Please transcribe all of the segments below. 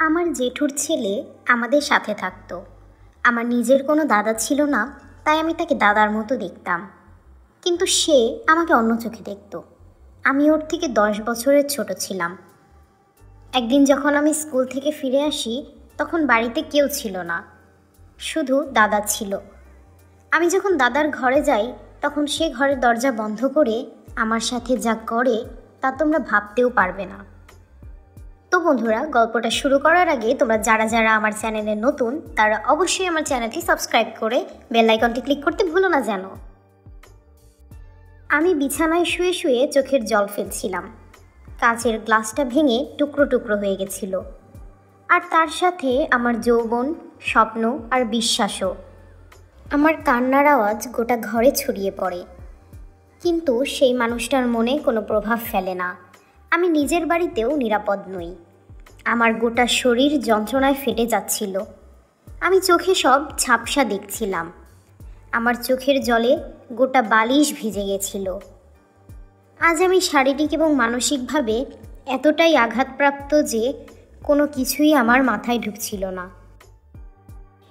আমার জেঠুর ছেলে আমাদের সাথে থাকতো। আমার নিজের কোনো দাদা ছিল না, তাই আমি তাকে দাদার মতো দেখতাম। কিন্তু সে আমাকে অন্য চোখে দেখত। আমি ওর থেকে 10 বছরের ছোট ছিলাম। একদিন যখন আমি স্কুল থেকে ফিরে আসি, তখন বাড়িতে কেউ ছিল না, শুধু দাদা ছিল। আমি যখন দাদার ঘরে যাই, তখন সে ঘরের দরজা বন্ধ করে আমার সাথে যা করে তা তোমরা ভাবতেও পারবে না। তো বন্ধুরা, গল্পটা শুরু করার আগে তোমরা যারা যারা আমার চ্যানেলে নতুন, তারা অবশ্যই আমার চ্যানেলটি সাবস্ক্রাইব করে বেল আইকনটি ক্লিক করতে ভুলো না যেন। আমি বিছানায় শুয়ে শুয়ে চোখের জল ফেলছিলাম। কাঁচের গ্লাসটা ভেঙে টুকরো টুকরো হয়ে গেছিল। আর তার সাথে আমার যৌবন, স্বপ্ন আর বিশ্বাসও। আমার কান্নার আওয়াজ গোটা ঘরে ছড়িয়ে পড়ে, কিন্তু সেই মানুষটার মনে কোনো প্রভাব ফেলে না। আমি নিজের বাড়িতেও নিরাপদ নই। আমার গোটা শরীর যন্ত্রণায় ফেটে যাচ্ছিল। আমি চোখে সব ঝাপসা দেখছিলাম। আমার চোখের জলে গোটা বালিশ ভিজে গেছিল। আজ আমি শারীরিক এবং মানসিকভাবে এতটাই আঘাতপ্রাপ্ত যে কোনো কিছুই আমার মাথায় ঢুকছিল না।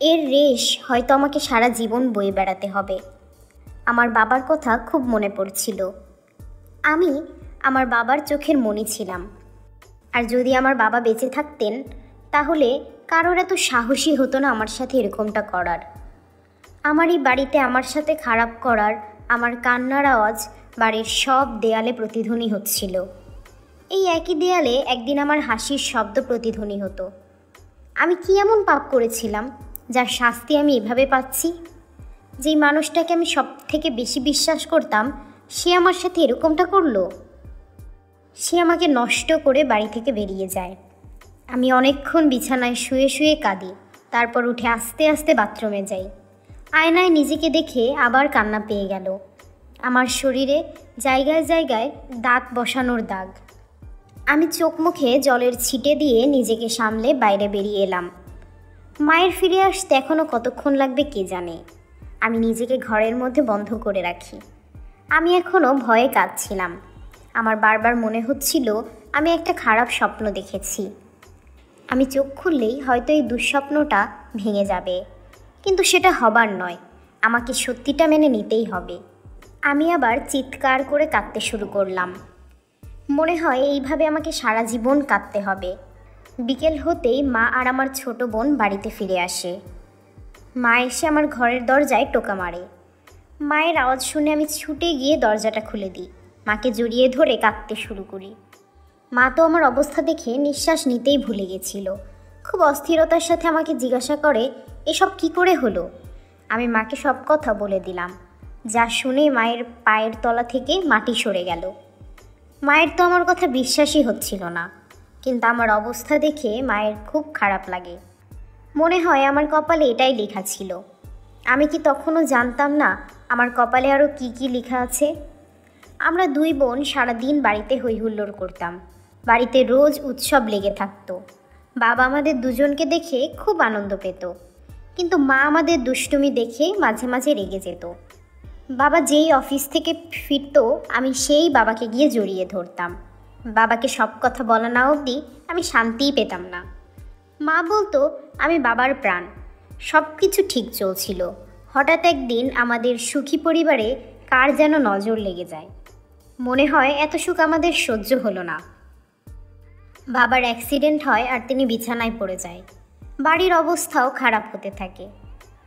এর রেশ হয়তো আমাকে সারা জীবন বয়ে বেড়াতে হবে। আমার বাবার কথা খুব মনে পড়ছিল। আমি আমার বাবার চোখের মণি ছিলাম। আর যদি আমার বাবা বেঁচে থাকতেন, তাহলে কারোর এত সাহসী হতো না আমার সাথে এরকমটা করার। আমার এই বাড়িতে আমার সাথে খারাপ করার আমার কান্নার আওয়াজ বাড়ির সব দেয়ালে প্রতিধ্বনি হচ্ছিল। এই একই দেয়ালে একদিন আমার হাসির শব্দ প্রতিধ্বনি হতো। আমি কি এমন পাপ করেছিলাম যার শাস্তি আমি এভাবে পাচ্ছি? যেই মানুষটাকে আমি সব থেকে বেশি বিশ্বাস করতাম, সে আমার সাথে এরকমটা করলো। সে আমাকে নষ্ট করে বাড়ি থেকে বেরিয়ে যায়। আমি অনেকক্ষণ বিছানায় শুয়ে শুয়ে কাঁদি। তারপর উঠে আস্তে আস্তে বাথরুমে যাই। আয়নায় নিজেকে দেখে আবার কান্না পেয়ে গেল। আমার শরীরে জায়গায় জায়গায় দাঁত বসানোর দাগ। আমি চোখ মুখে জলের ছিটে দিয়ে নিজেকে সামলে বাইরে বেরিয়ে এলাম। মায়ের ফিরে আসতে এখনও কতক্ষণ লাগবে কে জানে। আমি নিজেকে ঘরের মধ্যে বন্ধ করে রাখি। আমি এখনও ভয়ে কাঁদছিলাম। আমার বারবার মনে হচ্ছিল আমি একটা খারাপ স্বপ্ন দেখেছি। আমি চোখ খুললেই হয়তো এই দুঃস্বপ্নটা ভেঙে যাবে, কিন্তু সেটা হবার নয়। আমাকে সত্যিটা মেনে নিতেই হবে। আমি আবার চিৎকার করে কাঁদতে শুরু করলাম। মনে হয় এইভাবে আমাকে সারা জীবন কাঁদতে হবে। বিকেল হতেই মা আর আমার ছোট বোন বাড়িতে ফিরে আসে। মা এসে আমার ঘরের দরজায় টোকা মারে। মায়ের আওয়াজ শুনে আমি ছুটে গিয়ে দরজাটা খুলে দিই। মাকে জড়িয়ে ধরে কাঁদতে শুরু করি। মা তো আমার অবস্থা দেখে নিঃশ্বাস নিতেই ভুলে গেছিল। খুব অস্থিরতার সাথে আমাকে জিজ্ঞাসা করে, এসব কি করে হলো? আমি মাকে সব কথা বলে দিলাম, যা শুনে মায়ের পায়ের তলা থেকে মাটি সরে গেল। মায়ের তো আমার কথা বিশ্বাসই হচ্ছিল না, কিন্তু আমার অবস্থা দেখে মায়ের খুব খারাপ লাগে। মনে হয় আমার কপালে এটাই লেখা ছিল। আমি কি তখনও জানতাম না আমার কপালে আরও কি কি লেখা আছে? আমরা দুই বোন সারাদিন বাড়িতে হইহুল্লোড় করতাম। বাড়িতে রোজ উৎসব লেগে থাকতো। বাবা আমাদের দুজনকে দেখে খুব আনন্দ পেত, কিন্তু মা আমাদের দুষ্টুমি দেখে মাঝে মাঝে রেগে যেত। বাবা যেই অফিস থেকে ফিরত, আমি সেই বাবাকে গিয়ে জড়িয়ে ধরতাম। বাবাকে সব কথা বলা না অবধি আমি শান্তিই পেতাম না। মা বলতো আমি বাবার প্রাণ। সব কিছু ঠিক চলছিল। হঠাৎ একদিন আমাদের সুখী পরিবারে কার যেন নজর লেগে যায়। মনে হয় এত সুখ আমাদের সহ্য হলো না। বাবার অ্যাক্সিডেন্ট হয় আর তিনি বিছানায় পড়ে যায়। বাড়ির অবস্থাও খারাপ হতে থাকে।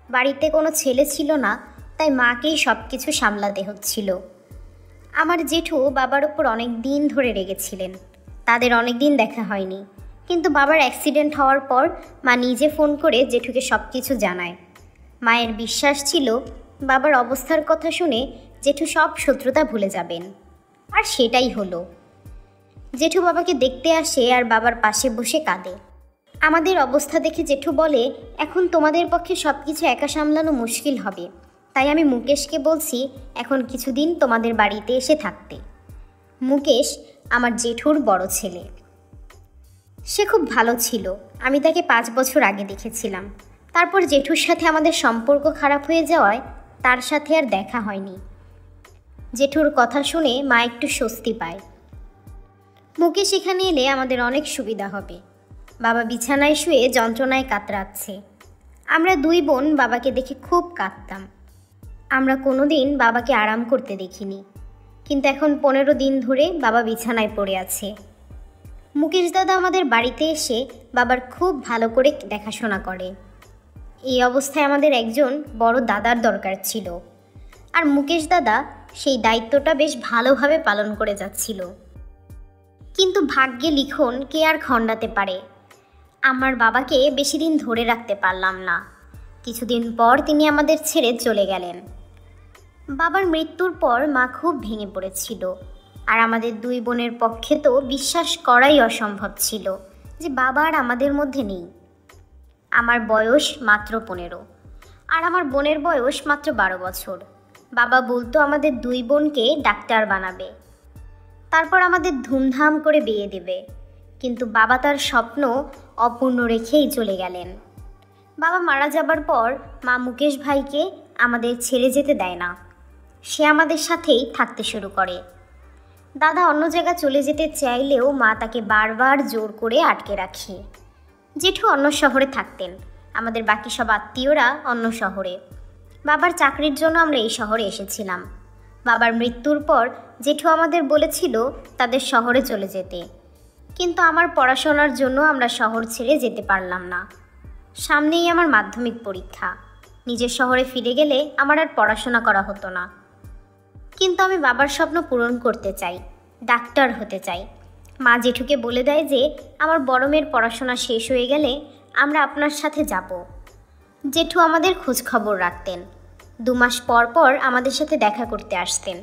বাড়িতে কোনো ছেলে ছিল না, তাই মাকেই সব কিছু সামলাতে হচ্ছিল। আমার জেঠু বাবার ওপর অনেক দিন ধরে রেগেছিলেন। তাদের অনেক দিন দেখা হয়নি, কিন্তু বাবার অ্যাক্সিডেন্ট হওয়ার পর মা নিজে ফোন করে জেঠুকে সব কিছু জানায়। মায়ের বিশ্বাস ছিল বাবার অবস্থার কথা শুনে জেঠু সব শত্রুতা ভুলে যাবেন, আর সেটাই হলো। জেঠু বাবাকে দেখতে আসে আর বাবার পাশে বসে কাঁদে। আমাদের অবস্থা দেখে জেঠু বলে, এখন তোমাদের পক্ষে সব কিছু একা সামলানো মুশকিল হবে, তাই আমি মুকেশকে বলছি এখন কিছুদিন তোমাদের বাড়িতে এসে থাকতে। মুকেশ আমার জেঠুর বড় ছেলে। সে খুব ভালো ছিল। আমি তাকে 5 বছর আগে দেখেছিলাম। তারপর জেঠুর সাথে আমাদের সম্পর্ক খারাপ হয়ে যাওয়ায় তার সাথে আর দেখা হয়নি। জেঠুর কথা শুনে মা একটু স্বস্তি পায়। মুকেশ এখানে এলে আমাদের অনেক সুবিধা হবে। বাবা বিছানায় শুয়ে যন্ত্রণায় কাতরাচ্ছে। আমরা দুই বোন বাবাকে দেখে খুব কাঁদতাম। আমরা কোনোদিন বাবাকে আরাম করতে দেখিনি, কিন্তু এখন 15 দিন ধরে বাবা বিছানায় পড়ে আছে। মুকেশ দাদা আমাদের বাড়িতে এসে বাবার খুব ভালো করে দেখাশোনা করে। এই অবস্থায় আমাদের একজন বড় দাদার দরকার ছিল, আর মুকেশ দাদা সেই দায়িত্বটা বেশ ভালোভাবে পালন করে যাচ্ছিল। কিন্তু ভাগ্যে লিখন কে আর খণ্ডাতে পারে। আমার বাবাকে বেশি দিন ধরে রাখতে পারলাম না। কিছুদিন পর তিনি আমাদের ছেড়ে চলে গেলেন। বাবার মৃত্যুর পর মা খুব ভেঙে পড়েছিল, আর আমাদের দুই বোনের পক্ষে তো বিশ্বাস করাই অসম্ভব ছিল যে বাবা আর আমাদের মধ্যে নেই। আমার বয়স মাত্র 15, আর আমার বোনের বয়স মাত্র 12 বছর। বাবা বলতো আমাদের দুই বোনকে ডাক্তার বানাবে, তারপর আমাদের ধুমধাম করে বিয়ে দেবে। কিন্তু বাবা তার স্বপ্ন অপূর্ণ রেখেই চলে গেলেন। বাবা মারা যাবার পর মা মুকেশ ভাইকে আমাদের ছেড়ে যেতে দেয় না। সে আমাদের সাথেই থাকতে শুরু করে। দাদা অন্য জায়গায় চলে যেতে চাইলেও মা তাকে বারবার জোর করে আটকে রাখে। জেঠু অন্য শহরে থাকতেন, আমাদের বাকি সব আত্মীয়রা অন্য শহরে। বাবার চাকরির জন্য আমরা এই শহরে এসেছিলাম। বাবার মৃত্যুর পর জেঠু আমাদের বলেছিল তাদের শহরে চলে যেতে, কিন্তু আমার পড়াশোনার জন্য আমরা শহর ছেড়ে যেতে পারলাম না। সামনেই আমার মাধ্যমিক পরীক্ষা। নিজের শহরে ফিরে গেলে আমার আর পড়াশোনা করা হতো না। কিন্তু আমি বাবার স্বপ্ন পূরণ করতে চাই, ডাক্তার হতে চাই। মা জেঠুকে বলে দেয় যে আমার বড় মেয়ের পড়াশোনা শেষ হয়ে গেলে আমরা আপনার সাথে যাব। জেঠু আমাদের খোঁজ খবর রাখতেন। 2 মাস পর পর আমাদের সাথে দেখা করতে আসতেন।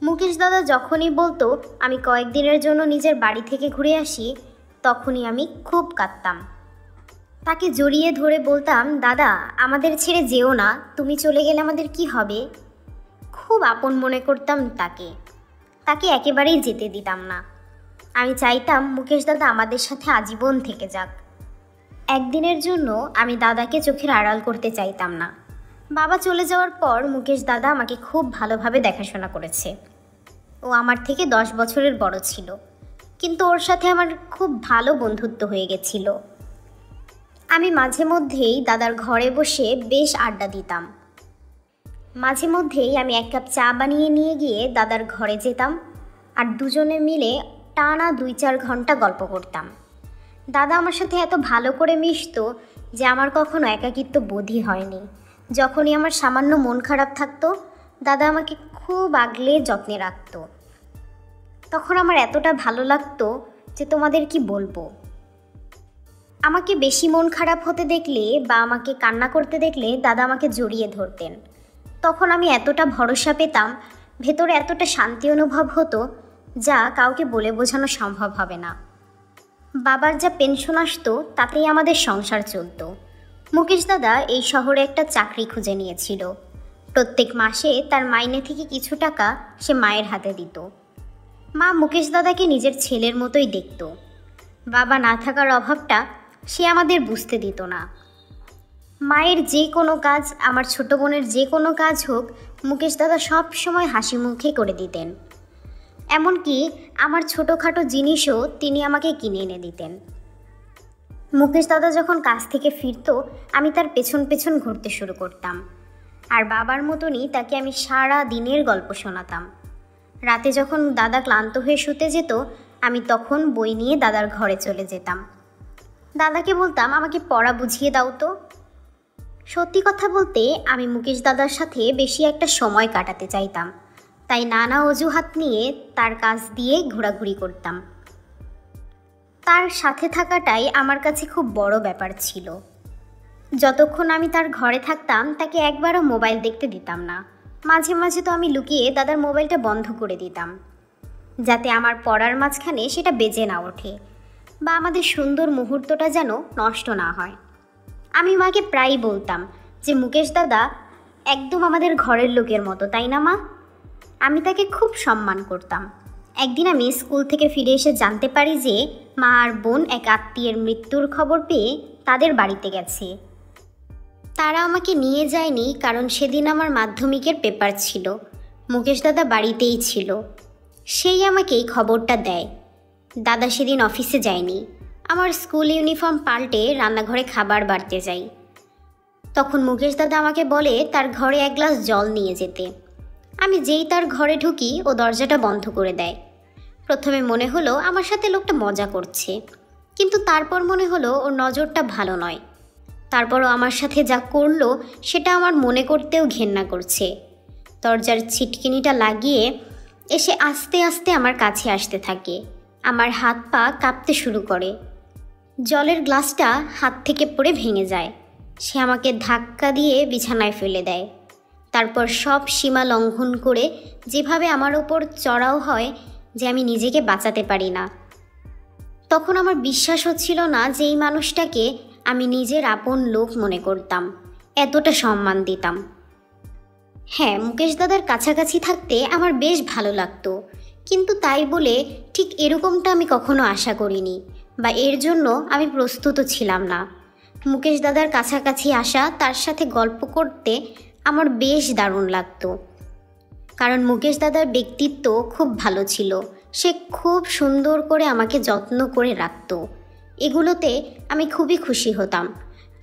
মুকেশ দাদা যখনই বলতো আমি কয়েকদিনের জন্য নিজের বাড়ি থেকে ঘুরে আসি, তখনই আমি খুব কাঁদতাম। তাকে জড়িয়ে ধরে বলতাম, দাদা আমাদের ছেড়ে যেও না, তুমি চলে গেলে আমাদের কি হবে। খুব আপন মনে করতাম তাকে একেবারেই যেতে দিতাম না। আমি চাইতাম মুকেশ দাদা আমাদের সাথে আজীবন থেকে যাক। একদিনের জন্য আমি দাদাকে চোখের আড়াল করতে চাইতাম না। বাবা চলে যাওয়ার পর মুকেশ দাদা আমাকে খুব ভালোভাবে দেখাশোনা করেছে। ও আমার থেকে 10 বছরের বড় ছিল, কিন্তু ওর সাথে আমার খুব ভালো বন্ধুত্ব হয়ে গেছিল। আমি মাঝে মধ্যেই দাদার ঘরে বসে বেশ আড্ডা দিতাম। মাঝে মধ্যেই আমি 1 কাপ চা বানিয়ে নিয়ে গিয়ে দাদার ঘরে যেতাম, আর দুজনে মিলে টানা 2-4 ঘন্টা গল্প করতাম। দাদা আমার সাথে এত ভালো করে মিশতো যে আমার কখনো একাকিত্ব বোধই হয়নি। যখনই আমার সামান্য মন খারাপ থাকতো, দাদা আমাকে খুব আগলে যত্নে রাখতো। তখন আমার এতটা ভালো লাগতো যে তোমাদের কি বলবো। আমাকে বেশি মন খারাপ হতে দেখলে বা আমাকে কান্না করতে দেখলে দাদা আমাকে জড়িয়ে ধরতেন। তখন আমি এতটা ভরসা পেতাম, ভেতরে এতটা শান্তি অনুভব হতো যা কাউকে বলে বোঝানো সম্ভব হবে না। বাবার যা পেনশন আসতো তাতেই আমাদের সংসার চলত। মুকেশ দাদা এই শহরে একটা চাকরি খুঁজে নিয়েছিল। প্রত্যেক মাসে তার মাইনে থেকে কিছু টাকা সে মায়ের হাতে দিত। মা মুকেশ দাদাকে নিজের ছেলের মতোই দেখত। বাবা না থাকার অভাবটা সে আমাদের বুঝতে দিত না। মায়ের যে কোনো কাজ, আমার ছোট বোনের যে কোনো কাজ হোক, মুকেশ দাদা সব সময় হাসি মুখে করে দিতেন। এমনকি আমার ছোটোখাটো জিনিসও তিনি আমাকে কিনে এনে দিতেন। মুকেশ দাদা যখন কাজ থেকে ফিরত, আমি তার পেছন পেছন ঘুরতে শুরু করতাম, আর বাবার মতনই তাকে আমি সারা দিনের গল্প শোনাতাম। রাতে যখন দাদা ক্লান্ত হয়ে শুতে যেত, আমি তখন বই নিয়ে দাদার ঘরে চলে যেতাম। দাদাকে বলতাম আমাকে পড়া বুঝিয়ে দাও তো। সত্যি কথা বলতে আমি মুকেশ দাদার সাথে বেশি একটা সময় কাটাতে চাইতাম, তাই নানা অজুহাত নিয়ে তার কাজ দিয়ে ঘোরাঘুরি করতাম। তার সাথে থাকাটাই আমার কাছে খুব বড় ব্যাপার ছিল। যতক্ষণ আমি তার ঘরে থাকতাম তাকে একবারও মোবাইল দেখতে দিতাম না। মাঝে মাঝে তো আমি লুকিয়ে দাদার মোবাইলটা বন্ধ করে দিতাম, যাতে আমার পড়ার মাঝখানে সেটা বেজে না ওঠে বা আমাদের সুন্দর মুহূর্তটা যেন নষ্ট না হয়। আমি মাকে প্রায়ই বলতাম যে মুকেশ দাদা একদম আমাদের ঘরের লোকের মতো, তাই না মা? আমি তাকে খুব সম্মান করতাম। একদিন আমি স্কুল থেকে ফিরে এসে জানতে পারি যে মা আর বোন এক আত্মীয়ের মৃত্যুর খবর পেয়ে তাদের বাড়িতে গেছে। তারা আমাকে নিয়ে যায়নি, কারণ সেদিন আমার মাধ্যমিকের পেপার ছিল। মুকেশ দাদা বাড়িতেই ছিল। সেই আমাকে এই খবরটা দেয়। দাদা সেদিন অফিসে যায়নি, আমার স্কুল ইউনিফর্ম পাল্টে রান্নাঘরে খাবার বাড়তে যাই। তখন মুকেশ দাদা আমাকে বলে তার ঘরে এক গ্লাস জল নিয়ে যেতে। আমি যেই তার ঘরে ঢুকি ও দরজাটা বন্ধ করে দেয়। প্রথমে মনে হলো আমার সাথে লোকটা মজা করছে, কিন্তু তারপর মনে হলো ওর নজরটা ভালো নয়। তারপরও আমার সাথে যা করলো সেটা আমার মনে করতেও ঘেন্না করছে। দরজার ছিটকিনিটা লাগিয়ে এসে আস্তে আস্তে আমার কাছে আসতে থাকে। আমার হাত পা কাঁপতে শুরু করে। জলের গ্লাসটা হাত থেকে পড়ে ভেঙে যায়। সে আমাকে ধাক্কা দিয়ে বিছানায় ফেলে দেয়। তারপর সব সীমা লঙ্ঘন করে যেভাবে আমার ওপর চড়াও হয় যে আমি নিজেকে বাঁচাতে পারি না। তখন আমার বিশ্বাস হচ্ছিল না যে এই মানুষটাকে আমি নিজের আপন লোক মনে করতাম, এতটা সম্মান দিতাম। হ্যাঁ, মুকেশ দাদার কাছাকাছি থাকতে আমার বেশ ভালো লাগতো, কিন্তু তাই বলে ঠিক এরকমটা আমি কখনো আশা করিনি, বা এর জন্য আমি প্রস্তুত ছিলাম না। মুকেশ দাদার কাছাকাছি আসা, তার সাথে গল্প করতে আমার বেশ দারুণ লাগতো, কারণ মুকেশ দাদার ব্যক্তিত্ব খুব ভালো ছিল। সে খুব সুন্দর করে আমাকে যত্ন করে রাখতো। এগুলোতে আমি খুবই খুশি হতাম,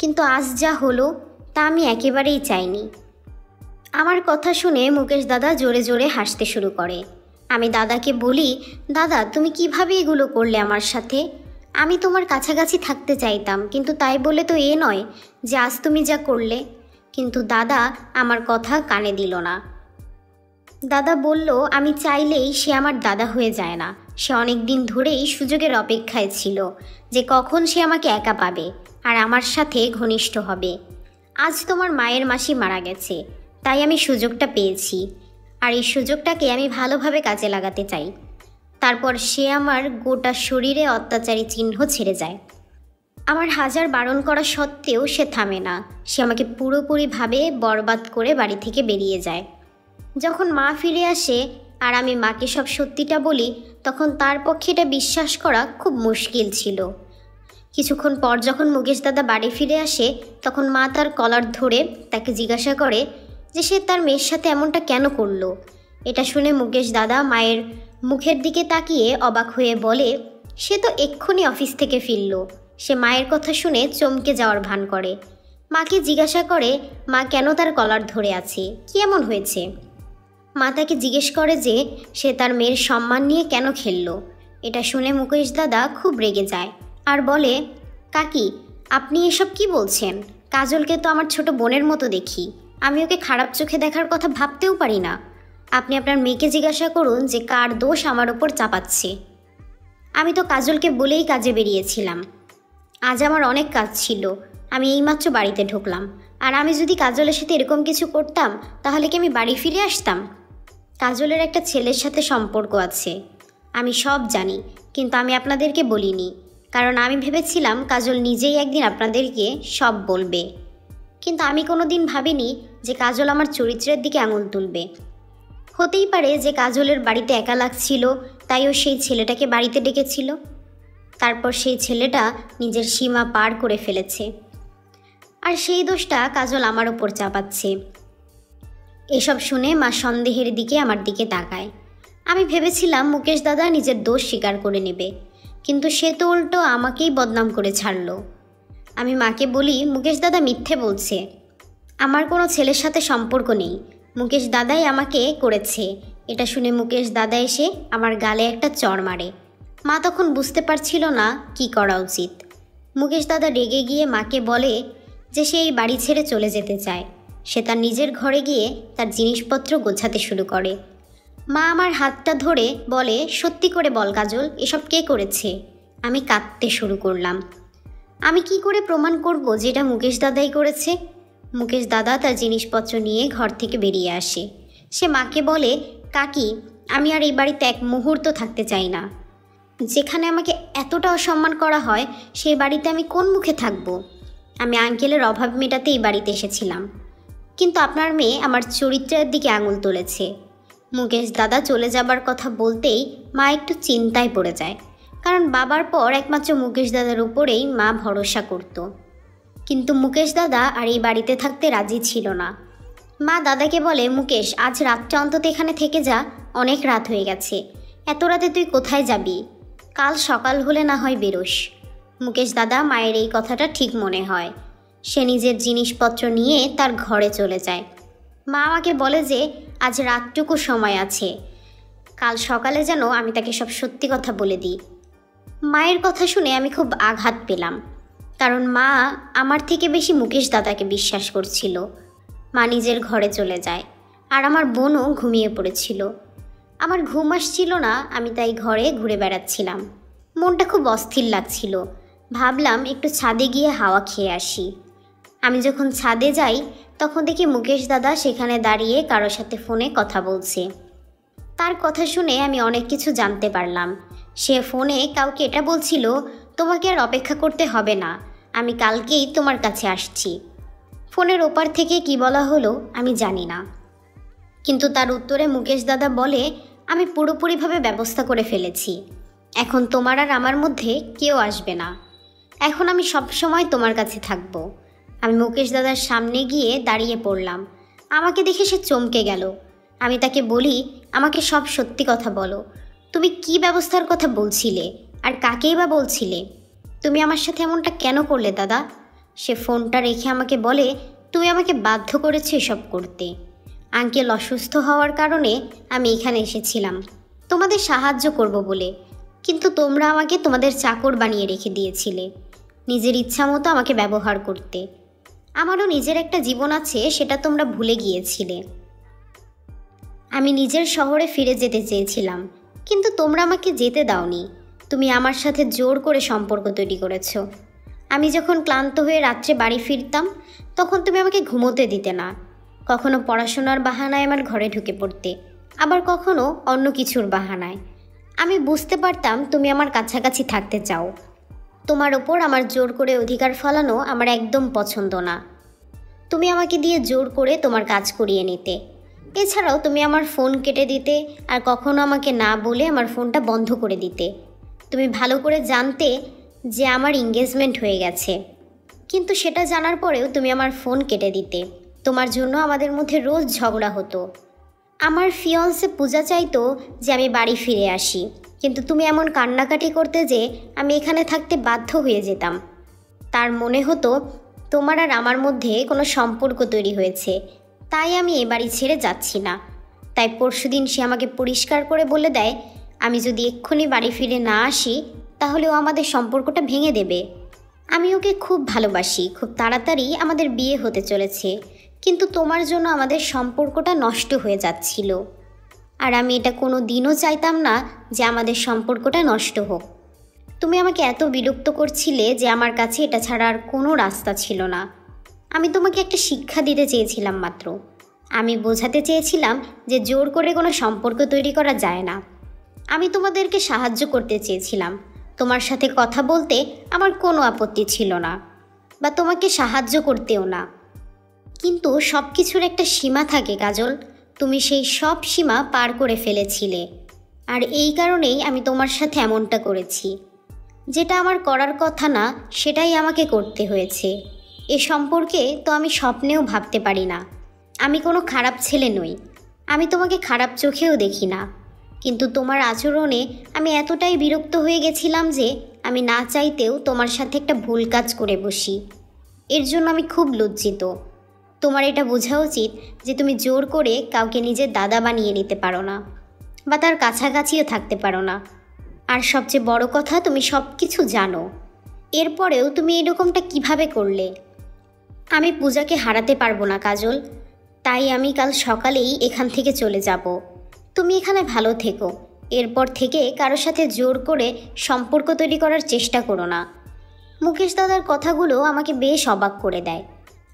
কিন্তু আজ যা হলো তা আমি একেবারেই চাইনি। আমার কথা শুনে মুকেশ দাদা জোরে জোরে হাসতে শুরু করে। আমি দাদাকে বলি, দাদা তুমি কিভাবে এগুলো করলে আমার সাথে? আমি তোমার কাছাকাছি থাকতে চাইতাম, কিন্তু তাই বলে তো এ নয় যে আজ তুমি যা করলে। কিন্তু দাদা আমার কথা কানে দিল না। দাদা বলল, আমি চাইলেই সে আমার দাদা হয়ে যায় না। সে অনেক দিন ধরেই সুযোগের অপেক্ষায় ছিল যে কখন সে আমাকে একা পাবে আর আমার সাথে ঘনিষ্ঠ হবে। আজ তোমার মায়ের মাসি মারা গেছে, তাই আমি সুযোগটা পেয়েছি, আর এই সুযোগটাকে আমি ভালোভাবে কাজে লাগাতে চাই। তারপর সে আমার গোটা শরীরে অত্যাচারী চিহ্ন ছেড়ে যায়। আমার হাজার বারণ করা সত্ত্বেও সে থামে না। সে আমাকে পুরোপুরিভাবে বরবাদ করে বাড়ি থেকে বেরিয়ে যায়। যখন মা ফিরে আসে আর আমি মাকে সব সত্যিটা বলি, তখন তার পক্ষে এটা বিশ্বাস করা খুব মুশকিল ছিল। কিছুক্ষণ পর যখন মুকেশ দাদা বাড়ি ফিরে আসে, তখন মা তার কলার ধরে তাকে জিজ্ঞাসা করে যে সে তার মেয়ের সাথে এমনটা কেন করলো। এটা শুনে মুকেশ দাদা মায়ের মুখের দিকে তাকিয়ে অবাক হয়ে বলে, সে তো এক্ষুনি অফিস থেকে ফিরল। সে মায়ের কথা শুনে চমকে যাওয়ার ভান করে। মাকে জিজ্ঞাসা করে মা কেন তার কলার ধরে আছে, কি এমন হয়েছে। মা তাকে জিজ্ঞেস করে যে সে তার মেয়ের সম্মান নিয়ে কেন খেললো। এটা শুনে মুকেশ দাদা খুব রেগে যায় আর বলে, কাকি আপনি এসব কি বলছেন? কাজলকে তো আমার ছোট বোনের মতো দেখি, আমি ওকে খারাপ চোখে দেখার কথা ভাবতেও পারি না। আপনি আপনার মেয়েকে জিজ্ঞাসা করুন যে কার দোষ আমার ওপর চাপাচ্ছে। আমি তো কাজলকে বলেই কাজে বেরিয়েছিলাম। আজ আমার অনেক কাজ ছিল, আমি এইমাত্র বাড়িতে ঢুকলাম। আর আমি যদি কাজলের সাথে এরকম কিছু করতাম তাহলে কি আমি বাড়ি ফিরে আসতাম? কাজলের একটা ছেলের সাথে সম্পর্ক আছে, আমি সব জানি, কিন্তু আমি আপনাদেরকে বলিনি, কারণ আমি ভেবেছিলাম কাজল নিজেই একদিন আপনাদেরকে সব বলবে। কিন্তু আমি কোনো দিন ভাবিনি যে কাজল আমার চরিত্রের দিকে আঙুল তুলবে। হতেই পারে যে কাজলের বাড়িতে একা লাগছিল, তাই ও সেই ছেলেটাকে বাড়িতে ডেকেছিল। তারপর সেই ছেলেটা নিজের সীমা পার করে ফেলেছে, আর সেই দোষটা কাজল আমার ওপর চাপাচ্ছে। এসব শুনে মা সন্দেহের দিকে আমার দিকে তাকায়। আমি ভেবেছিলাম মুকেশ দাদা নিজের দোষ স্বীকার করে নেবে, কিন্তু সে তো উল্টো আমাকেই বদনাম করে ছাড়ল। আমি মাকে বলি, মুকেশ দাদা মিথ্যে বলছে, আমার কোনো ছেলের সাথে সম্পর্ক নেই, মুকেশ দাদাই আমাকে করেছে। এটা শুনে মুকেশ দাদা এসে আমার গালে একটা চড় মারে। মা তখন বুঝতে পারছিল না কি করা উচিত। মুকেশ দাদা রেগে গিয়ে মাকে বলে যে সে এই বাড়ি ছেড়ে চলে যেতে চায়। সে তার নিজের ঘরে গিয়ে তার জিনিসপত্র গোছাতে শুরু করে। মা আমার হাতটা ধরে বলে, সত্যি করে বল কাজল, এসব কে করেছে? আমি কাঁদতে শুরু করলাম। আমি কি করে প্রমাণ করব যে এটা মুকেশ দাদাই করেছে? মুকেশ দাদা তার জিনিসপত্র নিয়ে ঘর থেকে বেরিয়ে আসে। সে মাকে বলে, কাকি আমি আর এই বাড়িতে এক মুহূর্ত থাকতে চাই না। যেখানে আমাকে এতটা অসম্মান করা হয় সেই বাড়িতে আমি কোন মুখে থাকব? আমি আঙ্কেলের অভাব মেটাতে এই বাড়িতে এসেছিলাম, কিন্তু আপনার মেয়ে আমার চরিত্রের দিকে আঙুল তুলেছে। মুকেশ দাদা চলে যাবার কথা বলতেই মা একটু চিন্তায় পড়ে যায়, কারণ বাবার পর একমাত্র মুকেশ দাদার উপরেই মা ভরসা করত। কিন্তু মুকেশ দাদা আর এই বাড়িতে থাকতে রাজি ছিল না। মা দাদাকে বলে, মুকেশ আজ রাতটা অন্তত এখানে থেকে যা, অনেক রাত হয়ে গেছে। এত রাতে তুই কোথায় যাবি? কাল সকাল হলে না হয় বেরোস। মুকেশ দাদা মায়ের এই কথাটা ঠিক মনে হয়। সে নিজের জিনিসপত্র নিয়ে তার ঘরে চলে যায়। মা আমাকে বলে যে আজ রাতটুকু সময় আছে, কাল সকালে যেন আমি তাকে সব সত্যি কথা বলে দিই। মায়ের কথা শুনে আমি খুব আঘাত পেলাম, কারণ মা আমার থেকে বেশি মুকেশ দাদাকে বিশ্বাস করছিল। মা নিজের ঘরে চলে যায়, আর আমার বোনও ঘুমিয়ে পড়েছিল। আমার ঘুম আসছিল না, আমি তাই ঘরে ঘুরে বেড়াচ্ছিলাম। মনটা খুব অস্থির লাগছিল। ভাবলাম একটু ছাদে গিয়ে হাওয়া খেয়ে আসি। আমি যখন ছাদে যাই তখন দেখি মুকেশ দাদা সেখানে দাঁড়িয়ে কারোর সাথে ফোনে কথা বলছে। তার কথা শুনে আমি অনেক কিছু জানতে পারলাম। সে ফোনে কাউকে এটা বলছিল, তোমাকে আর অপেক্ষা করতে হবে না, আমি কালকেই তোমার কাছে আসছি। ফোনের ওপার থেকে কি বলা হলো আমি জানি না, কিন্তু তার উত্তরে মুকেশ দাদা বলে, আমি পুরোপুরিভাবে ব্যবস্থা করে ফেলেছি। এখন তোমার আর আমার মধ্যে কেউ আসবে না। এখন আমি সব সময় তোমার কাছে থাকব। আমি মুকেশ দাদার সামনে গিয়ে দাঁড়িয়ে পড়লাম। আমাকে দেখে সে চমকে গেল। আমি তাকে বলি, আমাকে সব সত্যি কথা বলো, তুমি কি ব্যবস্থার কথা বলছিলে আর কাকেই বা বলছিলে? তুমি আমার সাথে এমনটা কেন করলে দাদা? সে ফোনটা রেখে আমাকে বলে, তুমি আমাকে বাধ্য করেছো এসব করতে। আঙ্কেল অসুস্থ হওয়ার কারণে আমি এখানে এসেছিলাম তোমাদের সাহায্য করব বলে, কিন্তু তোমরা আমাকে তোমাদের চাকর বানিয়ে রেখে দিয়েছিলে, নিজের ইচ্ছা মতো আমাকে ব্যবহার করতে। আমারও নিজের একটা জীবন আছে, সেটা তোমরা ভুলে গিয়েছিলে। আমি নিজের শহরে ফিরে যেতে চেয়েছিলাম, কিন্তু তোমরা আমাকে যেতে দাওনি। তুমি আমার সাথে জোর করে সম্পর্ক তৈরি করেছ। আমি যখন ক্লান্ত হয়ে রাত্রে বাড়ি ফিরতাম তখন তুমি আমাকে ঘুমোতে দিতে না। কখনো পড়াশোনার বাহানায় আমার ঘরে ঢুকে পড়তে, আবার কখনো অন্য কিছুর বাহানায়। আমি বুঝতে পারতাম তুমি আমার কাছাকাছি থাকতে চাও। তোমার ওপর আমার জোর করে অধিকার ফলানো আমার একদম পছন্দ না। তুমি আমাকে দিয়ে জোর করে তোমার কাজ করিয়ে নিতে। এছাড়াও তুমি আমার ফোন কেটে দিতে আর কখনো আমাকে না বলে আমার ফোনটা বন্ধ করে দিতে। তুমি ভালো করে জানতে যে আমার এঙ্গেজমেন্ট হয়ে গেছে, কিন্তু সেটা জানার পরেও তুমি আমার ফোন কেটে দিতে। তোমার জন্য আমাদের মধ্যে রোজ ঝগড়া হতো। আমার ফিয়ন্সে পূজা চাইতো যে আমি বাড়ি ফিরে আসি, কিন্তু তুমি এমন কান্নাকাটি করতে যে আমি এখানে থাকতে বাধ্য হয়ে যেতাম। তার মনে হতো তোমার আর আমার মধ্যে কোনো সম্পর্ক তৈরি হয়েছে, তাই আমি এ বাড়ি ছেড়ে যাচ্ছি না। তাই পরশুদিন সে আমাকে পরিষ্কার করে বলে দেয়, আমি যদি এক্ষুনি বাড়ি ফিরে না আসি তাহলে ও আমাদের সম্পর্কটা ভেঙে দেবে। আমি ওকে খুব ভালোবাসি, খুব তাড়াতাড়ি আমাদের বিয়ে হতে চলেছে, কিন্তু তোমার জন্য আমাদের সম্পর্কটা নষ্ট হয়ে যাচ্ছিল। আর আমি এটা কোনো দিনও চাইতাম না যে আমাদের সম্পর্কটা নষ্ট হোক। তুমি আমাকে এত বিরক্ত করছিলে যে আমার কাছে এটা ছাড়া আর কোনো রাস্তা ছিল না। আমি তোমাকে একটা শিক্ষা দিতে চেয়েছিলাম মাত্র। আমি বোঝাতে চেয়েছিলাম যে জোর করে কোনো সম্পর্ক তৈরি করা যায় না। আমি তোমাদেরকে সাহায্য করতে চেয়েছিলাম। তোমার সাথে কথা বলতে আমার কোনো আপত্তি ছিল না, বা তোমাকে সাহায্য করতেও না। কিন্তু সব কিছুর একটা সীমা থাকে কাজল, তুমি সেই সব সীমা পার করে ফেলেছিলে। আর এই কারণেই আমি তোমার সাথে এমনটা করেছি। যেটা আমার করার কথা না সেটাই আমাকে করতে হয়েছে। এ সম্পর্কে তো আমি স্বপ্নেও ভাবতে পারি না। আমি কোনো খারাপ ছেলে নই, আমি তোমাকে খারাপ চোখেও দেখি না, কিন্তু তোমার আচরণে আমি এতটাই বিরক্ত হয়ে গেছিলাম যে আমি না চাইতেও তোমার সাথে একটা ভুল কাজ করে বসি। এর জন্য আমি খুব লজ্জিত। তোমার এটা বোঝা উচিত যে তুমি জোর করে কাউকে নিজের দাদা বানিয়ে নিতে পারো না, বা তার কাছাকাছিও থাকতে পারো না। আর সবচেয়ে বড় কথা, তুমি সব কিছু জানো, এরপরেও তুমি এরকমটা কিভাবে করলে? আমি পূজাকে হারাতে পারবো না কাজল, তাই আমি কাল সকালেই এখান থেকে চলে যাব। তুমি এখানে ভালো থেকো। এরপর থেকে কারোর সাথে জোর করে সম্পর্ক তৈরি করার চেষ্টা করো না। মুকেশ দাদার কথাগুলো আমাকে বেশ অবাক করে দেয়।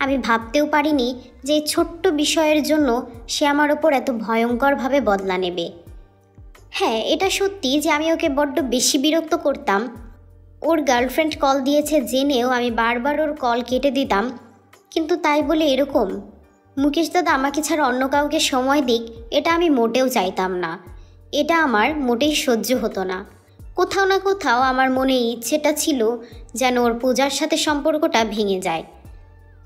আমি ভাবতেও পারিনি যে এই ছোট্ট বিষয়ের জন্য সে আমার ওপর এত ভয়ঙ্করভাবে বদলা নেবে। হ্যাঁ, এটা সত্যি যে আমি ওকে বড্ড বেশি বিরক্ত করতাম। ওর গার্লফ্রেন্ড কল দিয়েছে জেনেও আমি বারবার ওর কল কেটে দিতাম, কিন্তু তাই বলে এরকম? মুকেশ দাদা আমাকে ছাড়া অন্য কাউকে সময় দিক, এটা আমি মোটেও চাইতাম না। এটা আমার মোটেই সহ্য হতো না। কোথাও না কোথাও আমার মনে ইচ্ছেটা ছিল যেন ওর পূজার সাথে সম্পর্কটা ভেঙে যায়,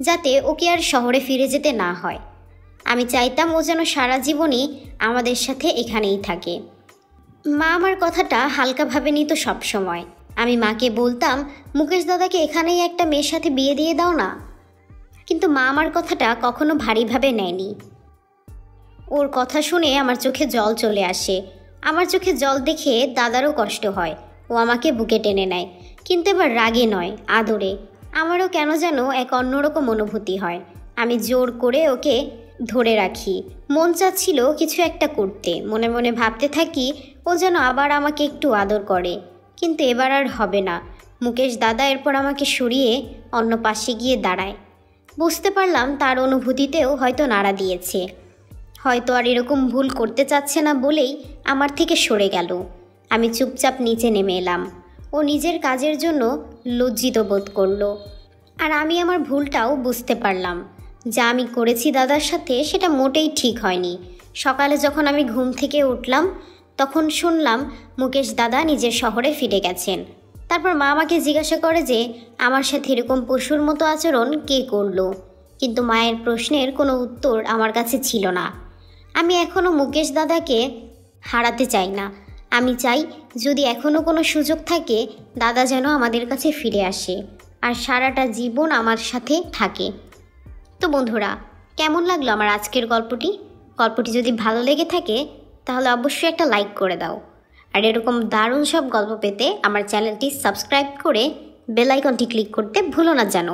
যাতে ওকে আর শহরে ফিরে যেতে না হয়। আমি চাইতাম ও যেন সারা জীবনই আমাদের সাথে এখানেই থাকে। মা আমার কথাটা হালকাভাবে নিত সবসময়। আমি মাকে বলতাম, মুকেশ দাদাকে এখানেই একটা মেয়ের সাথে বিয়ে দিয়ে দাও না। কিন্তু মা আমার কথাটা কখনো ভারীভাবে নেয়নি। ওর কথা শুনে আমার চোখে জল চলে আসে। আমার চোখে জল দেখে দাদারও কষ্ট হয়। ও আমাকে বুকে টেনে নেয়, কিন্তু এবার রাগে নয়, আদরে। আমারও কেন যেন এক অন্যরকম অনুভূতি হয়। আমি জোর করে ওকে ধরে রাখি। মন চাচ্ছিল কিছু একটা করতে, মনে মনে ভাবতে থাকি ও যেন আবার আমাকে একটু আদর করে। কিন্তু এবার আর হবে না। মুকেশ দাদা এরপর আমাকে সরিয়ে অন্য পাশে গিয়ে দাঁড়ায়। বুঝতে পারলাম তার অনুভূতিতেও হয়তো নাড়া দিয়েছে। হয়তো আর এরকম ভুল করতে চাচ্ছে না বলেই আমার থেকে সরে গেল। আমি চুপচাপ নিচে নেমে এলাম। ও নিজের কাজের জন্য লজ্জিত বোধ করলো। আর আমি আমার ভুলটাও বুঝতে পারলাম। যা আমি করেছি দাদার সাথে সেটা মোটেই ঠিক হয়নি। সকালে যখন আমি ঘুম থেকে উঠলাম তখন শুনলাম মুকেশ দাদা নিজের শহরে ফিরে গেছেন। তারপর মা আমাকে জিজ্ঞাসা করে যে আমার সাথে এরকম পশুর মতো আচরণ কে করলো। কিন্তু মায়ের প্রশ্নের কোনো উত্তর আমার কাছে ছিল না। আমি এখনও মুকেশ দাদাকে হারাতে চাই না। আমি চাই যদি এখনও কোনো সুযোগ থাকে দাদা যেন আমাদের কাছে ফিরে আসে আর সারাটা জীবন আমার সাথে থাকে। তো বন্ধুরা, কেমন লাগলো আমার আজকের গল্পটি যদি ভালো লেগে থাকে তাহলে অবশ্যই একটা লাইক করে দাও। আর এরকম দারুণ সব গল্প পেতে আমার চ্যানেলটি সাবস্ক্রাইব করে বেল আইকনটি ক্লিক করতে ভুলো না যেন।